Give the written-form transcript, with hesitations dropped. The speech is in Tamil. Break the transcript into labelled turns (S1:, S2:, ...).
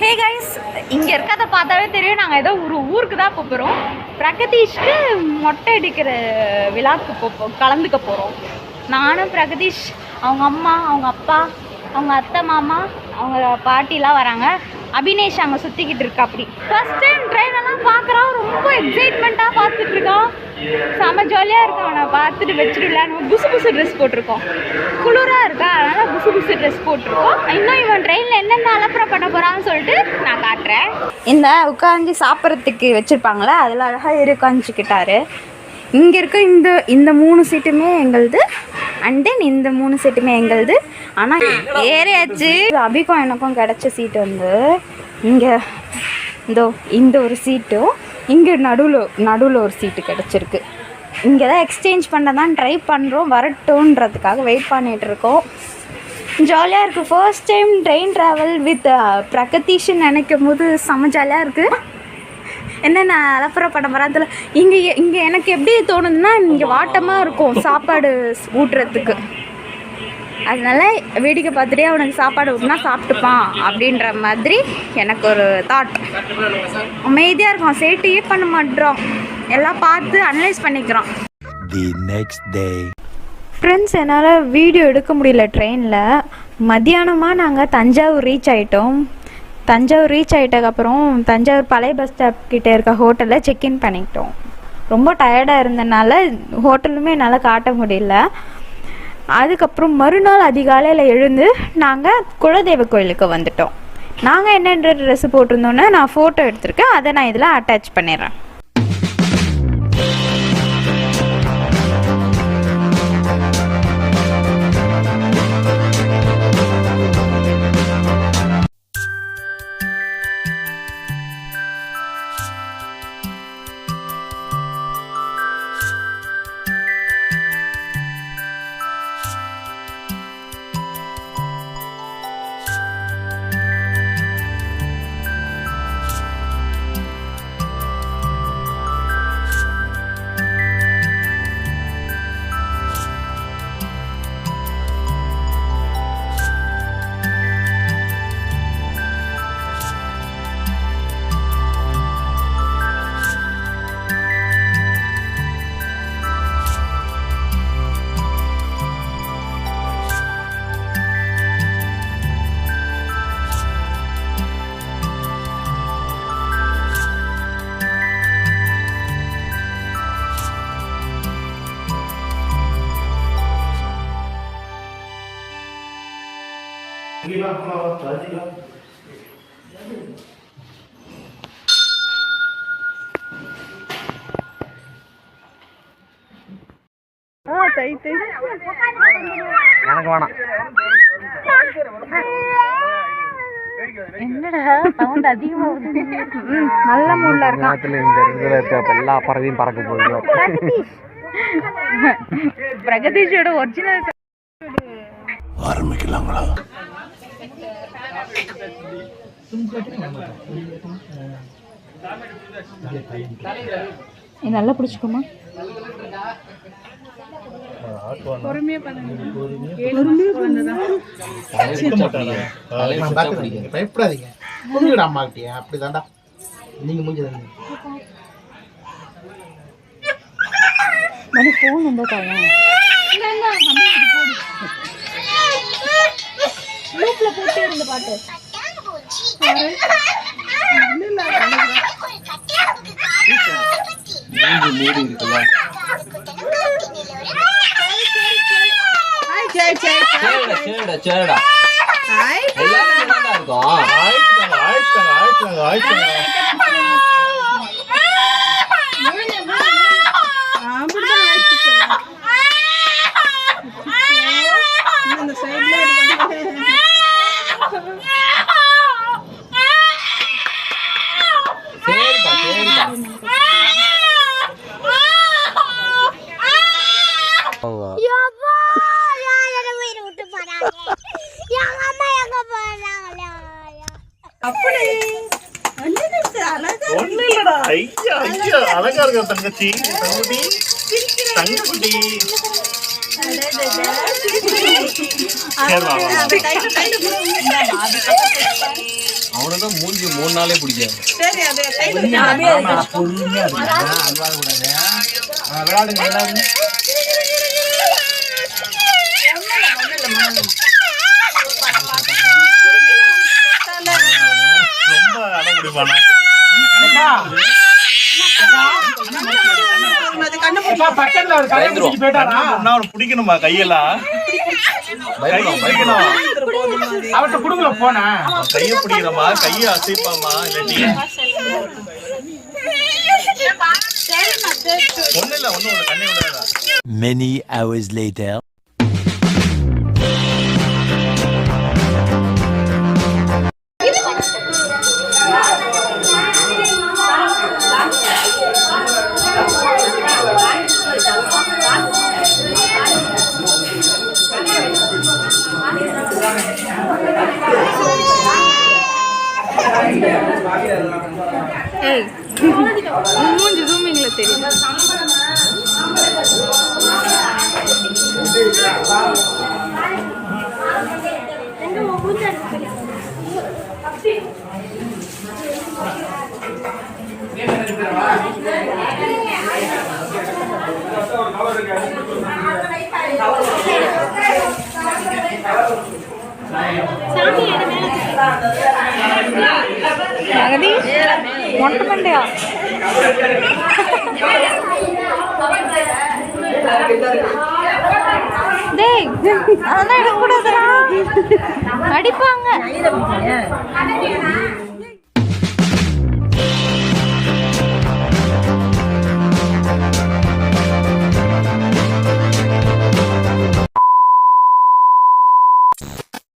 S1: ஹே கைஸ், இங்கே இருக்கிறத பார்த்தாவே தெரியும் நாங்கள் ஏதோ ஒரு ஊருக்கு தான் போகிறோம். பிரகதீஷ்க்கு மொட்டை அடிக்கிற விழாக்கு கலந்துக்க போகிறோம். நானும் பிரகதீஷ், அவங்க அம்மா, அவங்க அப்பா, அவங்க அத்தை மாமா, அவங்க பாட்டிலாம் வராங்க. அபினேஷ் அங்கே சுற்றிக்கிட்டு இருக்கா. அப்படி ஃபஸ்ட் டைம் ட்ரெயினெல்லாம் பார்க்குறான். ரொம்ப எக்ஸைட்மெண்ட்டாக பார்த்துட்ருக்கான். செம்ம ஜாலியாக இருக்கான். அவனை பார்த்துட்டு வச்சுட்டுல நம்ம புசு புசு ட்ரெஸ் போட்டிருக்கோம். குளிராக இருக்கா, அதனால் புசு புசு ட்ரெஸ் போட்டிருக்கோம். இன்னும் இவன் ட்ரெயினில் என்னென்ன அலப்பறை பண்ண போகிறான்னு சொல்லிட்டு நான் காட்டுறேன். இந்த உட்காந்து சாப்பிட்றதுக்கு வச்சுருப்பாங்களே, அதில் அழகாக ஏறி உட்காந்துக்கிட்டாரு. இங்கே இருக்க இந்த 3 சீட்டுமே எங்களுது, அண்ட் தென் இந்த 3 சீட்டுமே எங்களுது. ஆனால் ஏறியாச்சு. அபிக்கும் எனக்கும் கிடச்ச சீட்டு வந்து இங்கே இந்த ஒரு சீட்டும், இங்கே நடுவில் ஒரு சீட்டு கிடச்சிருக்கு. இங்கே தான் எக்ஸ்சேஞ்ச் பண்ண தான் ட்ரை பண்ணுறோம். வரட்டுன்றதுக்காக வெயிட் பண்ணிகிட்ருக்கோம். ஜாலியாக இருக்குது. First time train travel with பிரகதீஷ்னு நினைக்கும் போது செம்ம ஜாலியாக இருக்குது. என்னென்ன அலப்பறை பண்ண போகிறதில்ல. இங்கே எனக்கு எப்படி தோணுதுன்னா, இங்கே வாட்டமாக இருக்கும் சாப்பாடு ஊட்டுறதுக்கு. அதனால வேடிக்கை பார்த்துட்டே அவனுக்கு சாப்பாடு ஊட்டினா சாப்பிட்டுப்பான் அப்படின்ற மாதிரி எனக்கு ஒரு தாட். அமைதியாக இருக்கும், சேட்டையே பண்ண மாட்டோம், எல்லாம் பார்த்து அனலைஸ் பண்ணிக்கிறோம். ஃப்ரெண்ட்ஸ், என்னால் வீடியோ எடுக்க முடியல ட்ரெயினில். மத்தியானமாக நாங்கள் தஞ்சாவூர் ரீச் ஆகிட்டோம். தஞ்சாவூர் ரீச் ஆகிட்டதுக்கப்புறம் தஞ்சாவூர் பழைய பஸ் ஸ்டாப் கிட்டே இருக்க ஹோட்டலில் செக்இன் பண்ணிக்கிட்டோம். ரொம்ப டயர்டாக இருந்தனால ஹோட்டலுமே என்னால் காட்ட முடியல. அதுக்கப்புறம் மறுநாள் அதிகாலையில் எழுந்து நாங்கள் குலதெய்வ கோயிலுக்கு வந்துட்டோம். நாங்கள் என்னென்ன ட்ரெஸ்ஸு போட்டிருந்தோன்னு நான் ஃபோட்டோ எடுத்திருக்கேன். அதை நான் இதில் அட்டாச் பண்ணிடுறேன்.
S2: எனக்கு வேணாம்.
S1: என்னடா சவுண்ட் அதிகமாகுது. நல்ல மூட்ல இருக்கான்.
S2: இந்த இருக்க எல்லா பறவையும் பறக்க போகுது.
S1: பிரகதீஷோட ஒரிஜினல்
S2: ஆரம்பிக்கலாங்களா?
S1: நல்லா பிடிச்சிக்கோமா.
S3: பயப்படாதீங்க. அப்படிதான்டா நீங்க முடிஞ்சது.
S1: ஃபோன் ரொம்ப காணும். லூப்ல போட்டே இருந்த பாட்டு.
S3: அழகா இருக்க தங்கச்சி, தங்கக்குட்டி.
S2: அவனுதான் மூஞ்சி 3 நாளே பிடிக்காது.
S3: பொறுமையா இருக்கு அல்வா கூடாது விளையாடுங்க விளையாடுங்க
S4: ரொம்ப அடம்பிடிப்பானா
S3: பக்கத்துல ஒரு கதை பிடிச்சி போயிட்டாரா
S4: அவனுக்கு பிடிக்கணுமா கையெல்லாம்
S2: பயப்படும்.
S3: அவர்கிட்ட குடுக்கல போனா
S4: கையை பிடிக்கிறமா கையை அசைப்பாமா இல்லாட்டி ஒண்ணு இல்ல ஒண்ணு ஒரு கண்ணை விடாதா.
S5: Many hours later.
S1: ஏய் மூஞ்சி ஜூமிங்ல தெரியும். ஜெகதீஷ் மொட்டை மண்டையா டேய் அதெல்லாம் எடுக்கக்கூடாதுடா அடிப்பாங்க.